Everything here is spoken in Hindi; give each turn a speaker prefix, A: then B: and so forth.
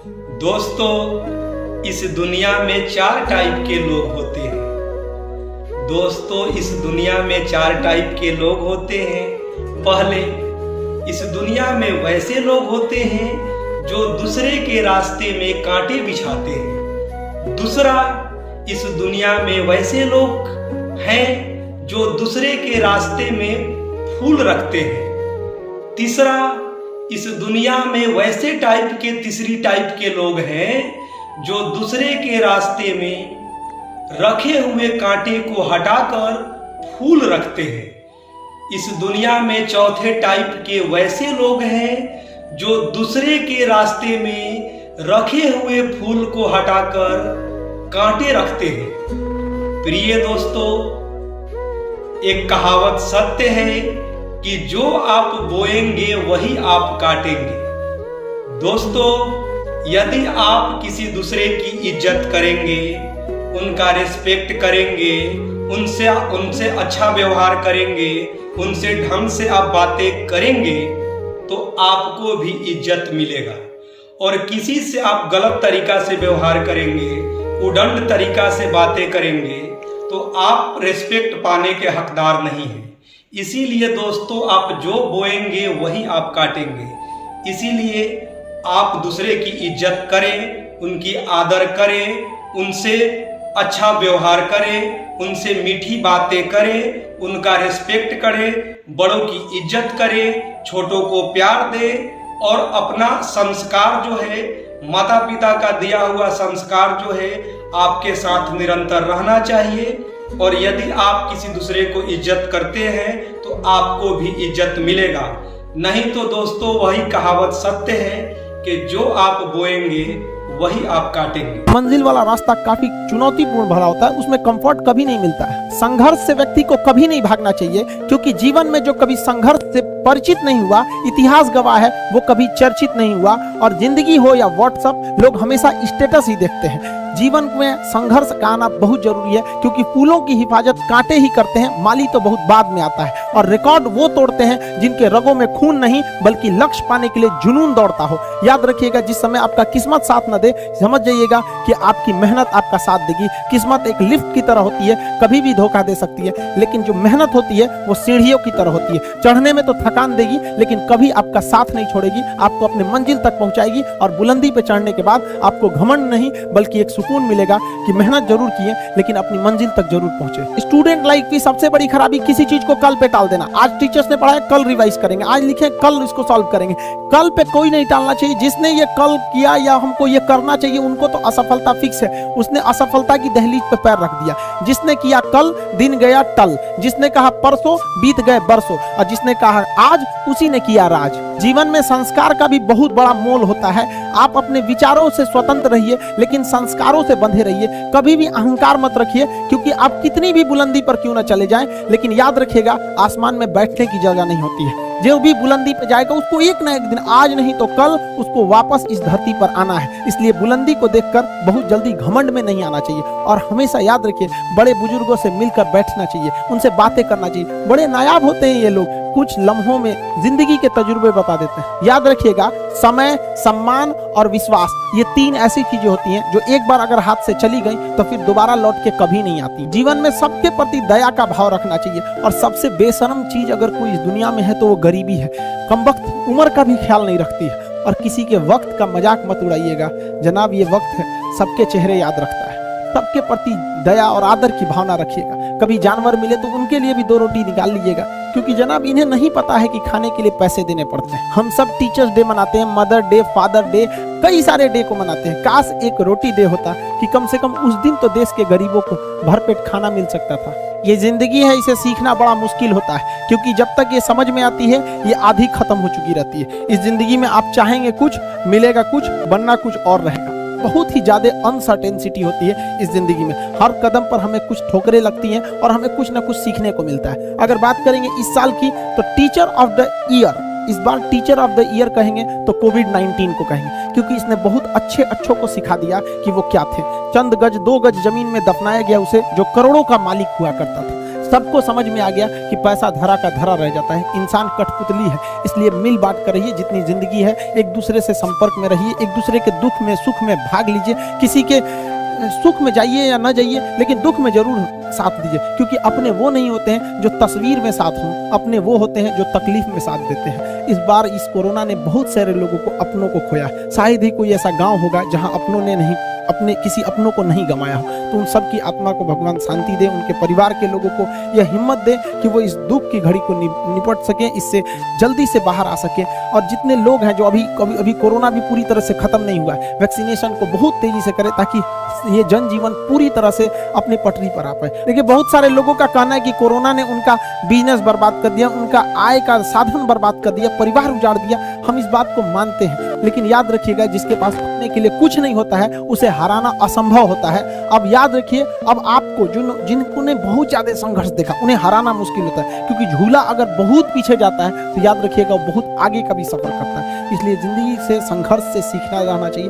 A: दोस्तों, इस दुनिया में 4 टाइप के लोग होते हैं। दोस्तों, इस दुनिया में 4 टाइप के लोग होते हैं। पहले, इस दुनिया में वैसे लोग होते हैं जो दूसरे के रास्ते में कांटे बिछाते हैं। दूसरा, इस दुनिया में वैसे लोग हैं जो दूसरे के रास्ते में फूल रखते हैं। तीसरा, इस दुनिया में वैसे तीसरी टाइप के लोग हैं जो दूसरे के रास्ते में रखे हुए कांटे को हटाकर फूल रखते हैं। इस दुनिया में चौथे टाइप के वैसे लोग हैं जो दूसरे के रास्ते में रखे हुए फूल को हटाकर कांटे रखते हैं। प्रिय दोस्तों, एक कहावत सत्य है कि जो आप बोएंगे वही आप काटेंगे। दोस्तों, यदि आप किसी दूसरे की इज्जत करेंगे, उनका रिस्पेक्ट करेंगे, उनसे अच्छा व्यवहार करेंगे, उनसे ढंग से आप बातें करेंगे, तो आपको भी इज्जत मिलेगा। और किसी से आप गलत तरीका से व्यवहार करेंगे, उद्दंड तरीका से बातें करेंगे, तो आप रिस्पेक्ट पाने के हकदार नहीं हैं। इसीलिए दोस्तों, आप जो बोएंगे वही आप काटेंगे। इसीलिए आप दूसरे की इज्जत करें, उनकी आदर करें, उनसे अच्छा व्यवहार करें, उनसे मीठी बातें करें, उनका रिस्पेक्ट करें, बड़ों की इज्जत करें, छोटों को प्यार दें और अपना संस्कार जो है, माता पिता का दिया हुआ संस्कार जो है, आपके साथ निरंतर रहना चाहिए। और यदि आप किसी दूसरे को इज्जत करते हैं तो आपको भी इज्जत मिलेगा। नहीं तो दोस्तों, वही कहावत सत्य है कि जो आप बोएंगे वही आप काटेंगे।
B: मंजिल वाला रास्ता काफी चुनौतीपूर्ण भरा होता है, उसमें कंफर्ट कभी नहीं मिलता है। संघर्ष से व्यक्ति को कभी नहीं भागना चाहिए, क्योंकि जीवन में जो कभी संघर्ष से परिचित नहीं हुआ, इतिहास गवाह है, वो कभी चर्चित नहीं हुआ। और जिंदगी हो या व्हाट्सएप, लोग हमेशा स्टेटस ही देखते हैं। जीवन में संघर्ष का आना बहुत जरूरी है, क्योंकि फूलों की हिफाजत कांटे ही करते हैं, माली तो बहुत बाद में आता है। और रिकॉर्ड वो तोड़ते हैं जिनके रगों में खून नहीं बल्कि लक्ष्य पाने के लिए जुनून दौड़ता हो। याद रखिएगा, जिस समय आपका किस्मत साथ न दे, समझ जाइएगा कि आपकी मेहनत आपका साथ देगी। किस्मत एक लिफ्ट की तरह होती है, कभी भी धोखा दे सकती है, लेकिन जो मेहनत होती है वो सीढ़ियों की तरह होती है। चढ़ने में तो थकान देगी, लेकिन कभी आपका साथ नहीं छोड़ेगी, आपको अपने मंजिल तक पहुंचाएगी। और बुलंदी पे चढ़ने के बाद आपको घमंड नहीं बल्कि एक सुकून मिलेगा कि मेहनत जरूर किए, लेकिन अपनी मंजिल तक जरूर पहुंचे। स्टूडेंट लाइफ की सबसे बड़ी खराबी किसी चीज को कल पे टाल देना। आज टीचर्स ने पढ़ाया, कल रिवाइज करेंगे, आज लिखे, कल इसको सॉल्व करेंगे। कल पे कोई नहीं टालना चाहिए। जिसने ये कल किया या हमको ये करना चाहिए, उनको तो असफलता फिक्स है। उसने असफलता की दहलीज पे पैर रख दिया। जिसने किया कल, दिन गया टल। जिसने कहा परसों, बीत गए बरसों। और जिसने कहा आज, उसी ने किया राज। जीवन में संस्कार का भी बहुत बड़ा मोल होता है। आप अपने विचारों से स्वतंत्र रहिए, लेकिन संस्कारों से बंधे रहिए। कभी भी अहंकार मत रखिए, क्योंकि आप कितनी भी बुलंदी पर क्यों न चले जाएं, लेकिन याद रखिएगा, आसमान में बैठने की जगह नहीं होती है। जो भी बुलंदी पे जाएगा, उसको एक ना एक दिन, आज नहीं तो कल, उसको वापस इस धरती पर आना है। इसलिए बुलंदी को देखकर बहुत जल्दी घमंड में नहीं आना चाहिए। और हमेशा याद रखिए, बड़े बुजुर्गों से मिलकर बैठना चाहिए, उनसे बातें करना चाहिए। बड़े नायाब होते हैं ये लोग, कुछ लम्हों में जिंदगी के तजुर्बे बता देते हैं। याद रखिएगा, समय, सम्मान और विश्वास, ये 3 ऐसी चीजें होती हैं जो एक बार अगर हाथ से चली गई तो फिर दोबारा लौट के कभी नहीं आती। जीवन में सबके प्रति दया का भाव रखना चाहिए। और सबसे बेशर्म चीज अगर कोई इस दुनिया में है तो वो गरीबी है। कमबख्त उम्र का भी ख्याल नहीं रखती है। और किसी के वक्त का मजाक मत उड़ाइएगा। जनाब, ये वक्त है, सबके चेहरे याद रखता है। सबके प्रति दया और आदर की भावना रखिएगा। कभी जानवर मिले तो उनके लिए भी 2 रोटी निकाल लीजिएगा, क्योंकि जनाब, इन्हें नहीं पता है कि खाने के लिए पैसे देने पड़ते हैं। हम सब टीचर्स डे मनाते हैं, मदर डे, फादर डे, कई सारे डे को मनाते हैं। काश एक रोटी डे होता कि कम से कम उस दिन तो देश के गरीबों को भरपेट खाना मिल सकता था। ये जिंदगी है, इसे सीखना बड़ा मुश्किल होता है, क्योंकि जब तक ये समझ में आती है, ये आधी खत्म हो चुकी रहती है। इस जिंदगी में आप चाहेंगे कुछ, मिलेगा कुछ, बनना कुछ और रहेगा। बहुत ही ज्यादा अनसर्टेनिटी होती है इस जिंदगी में। हर कदम पर हमें कुछ ठोकरें लगती हैं और हमें कुछ ना कुछ सीखने को मिलता है। अगर बात करेंगे इस साल की, तो टीचर ऑफ द ईयर, इस बार टीचर ऑफ द ईयर कहेंगे तो कोविड-19 को कहेंगे, क्योंकि इसने बहुत अच्छों को सिखा दिया कि वो क्या थे। चंद गज 2 गज जमीन में दफनाया गया उसे, जो करोड़ों का मालिक हुआ करता था। सबको समझ में आ गया कि पैसा धरा का धरा रह जाता है, इंसान कठपुतली है। इसलिए मिल बांट कर रहिए, जितनी जिंदगी है एक दूसरे से संपर्क में रहिए, एक दूसरे के दुख में सुख में भाग लीजिए। किसी के सुख में जाइए या ना जाइए, लेकिन दुख में जरूर साथ दीजिए, क्योंकि अपने वो नहीं होते हैं जो तस्वीर में साथ हों, अपने वो होते हैं जो तकलीफ में साथ देते हैं। इस बार इस कोरोना ने बहुत सारे लोगों को अपनों को खोया। शायद ही कोई ऐसा गांव होगा जहां अपनों ने नहीं किसी अपनों को नहीं गंवाया हो। तो उन सब की आत्मा को भगवान शांति दे, उनके परिवार के लोगों को यह हिम्मत दे कि वो इस दुख की घड़ी को निपट सकें, इससे जल्दी से बाहर आ सकें। और जितने लोग हैं जो अभी कोरोना भी पूरी तरह से खत्म नहीं हुआ है, वैक्सीनेशन को बहुत तेजी से करें ताकि ये जनजीवन पूरी तरह से अपनी पटरी पर आ पाए। देखिए, बहुत सारे लोगों का कहना है कि कोरोना ने उनका बिजनेस बर्बाद कर दिया, उनका आय का साधन बर्बाद कर दिया, परिवार उजाड़ दिया। हम इस बात को मानते हैं, लेकिन याद रखिएगा, जिसके पास अपने के लिए कुछ नहीं होता है उसे हराना असंभव होता है। अब याद रखिए, अब आपको जिनको ने बहुत ज्यादा संघर्ष देखा उन्हें हराना मुश्किल होता है, क्योंकि झूला अगर बहुत पीछे जाता है तो याद रखिएगा वो बहुत आगे का भी सफर करता है। इसलिए जिंदगी से संघर्ष से सीखना रहना चाहिए।